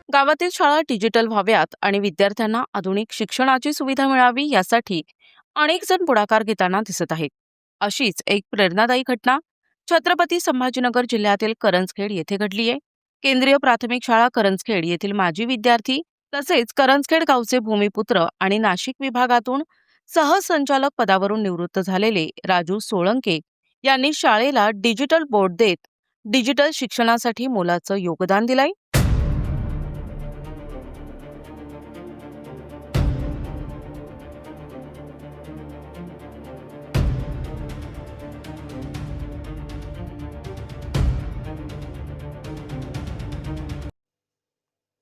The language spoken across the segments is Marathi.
गावातील शाळा डिजिटल व्हाव्यात आणि विद्यार्थ्यांना आधुनिक शिक्षणाची सुविधा मिळावी यासाठी अनेक जण पुढाकार घेताना दिसत आहेत. अशीच एक प्रेरणादायी घटना छत्रपती संभाजीनगर जिल्ह्यातील करंजखेड येथे घडली आहे. केंद्रीय प्राथमिक शाळा करंजखेड येथील माजी विद्यार्थी तसेच करंजखेड गावचे भूमिपुत्र आणि नाशिक विभागातून सहसंचालक पदावरून निवृत्त झालेले राजू सोळंके यांनी शाळेला डिजिटल बोर्ड देत डिजिटल शिक्षणासाठी मोलाचं योगदान दिलंय.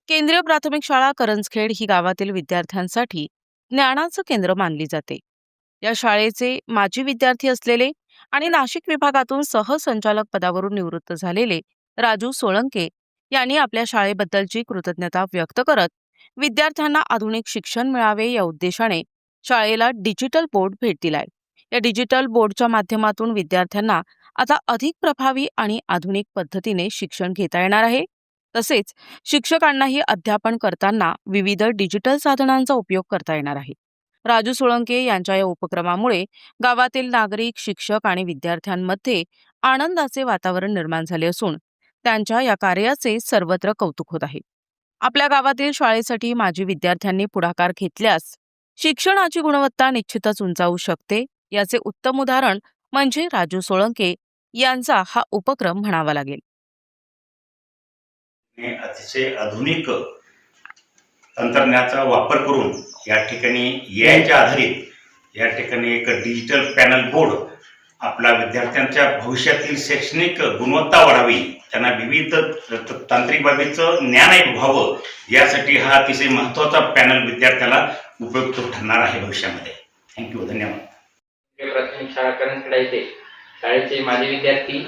केंद्रीय प्राथमिक शाळा करंजखेड ही गावातील विद्यार्थ्यांसाठी ज्ञानाचं केंद्र मानली जाते. या शाळेचे माजी विद्यार्थी असलेले आणि नाशिक विभागातून सहसंचालक पदावरून निवृत्त झालेले राजू सोळंके यांनी आपल्या शाळेबद्दलची कृतज्ञता व्यक्त करत विद्यार्थ्यांना आधुनिक शिक्षण मिळावे या उद्देशाने शाळेला डिजिटल बोर्ड भेट दिलाय. या डिजिटल बोर्डच्या माध्यमातून विद्यार्थ्यांना आता अधिक प्रभावी आणि आधुनिक पद्धतीने शिक्षण घेता येणार आहे. तसेच शिक्षकांनाही अध्यापन करताना विविध डिजिटल साधनांचा उपयोग करता येणार आहे. राजू सोळंके यांच्या या उपक्रमामुळे गावातील नागरिक, शिक्षक आणि विद्यार्थ्यांमध्ये आनंदाचे वातावरण निर्माण झाले असून त्यांच्या या कार्याचे सर्वत्र कौतुक होत आहे. आपल्या गावातील शाळेसाठी माजी विद्यार्थ्यांनी पुढाकार घेतल्यास शिक्षणाची गुणवत्ता निश्चितच उंचावू शकते. याचे उत्तम उदाहरण म्हणजे राजू सोळंके यांचा हा उपक्रम म्हणावा लागेल. अतिशय आधुनिक तंत्रज्ञानाचा वापर करून या ठिकाणी एआयच्या आधारित या ठिकाणी एक डिजिटल पॅनल बोर्ड आपल्या विद्यार्थ्यांच्या भविष्यातील शैक्षणिक गुणवत्ता वाढावी, त्यांना विविध तांत्रिक बाबीचं ज्ञान व्हावं यासाठी हा अतिशय महत्त्वाचा पॅनल विद्यार्थ्याला उपयुक्त ठरणार आहे भविष्यामध्ये. थँक्यू, धन्यवाद. प्राथमिक शाळा करंजखेड येथे शाळेचे माजी विद्यार्थी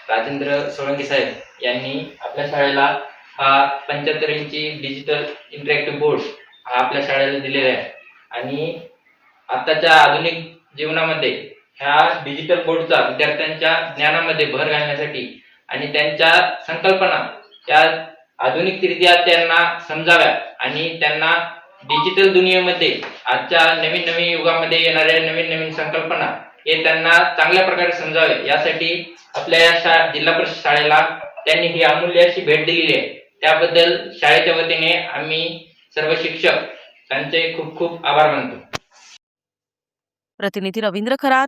राजेंद्र सोळंके साहेब यांनी आपल्या शाळेला हा 75 इंची डिजिटल इंटरॅक्टिव्ह बोर्ड हा आपल्या शाळेला दिलेला आहे. आणि आताच्या आधुनिक जीवनामध्ये ह्या डिजिटल बोर्डचा विद्यार्थ्यांच्या ज्ञानामध्ये भर घालण्यासाठी आणि त्यांच्या संकल्पना त्या आधुनिकरित्या त्यांना समजाव्या आणि त्यांना डिजिटल दुनियेमध्ये आजच्या नवीन नवीन युगामध्ये येणाऱ्या नवीन नवीन संकल्पना हे त्यांना चांगल्या प्रकारे समजावे यासाठी आपल्या या जिल्हा परिषद शाळेला त्यांनी ही अमूल्य अशी भेट दिलेली आहे. त्याबद्दल शाळेच्या वतीने आम्ही सर्व शिक्षक त्यांचे खूप खूप आभार मानतो. प्रतिनिधी रवींद्र खरात,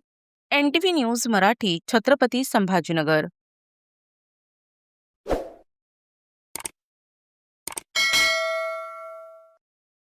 NTV न्यूज मराठी, छत्रपती संभाजीनगर.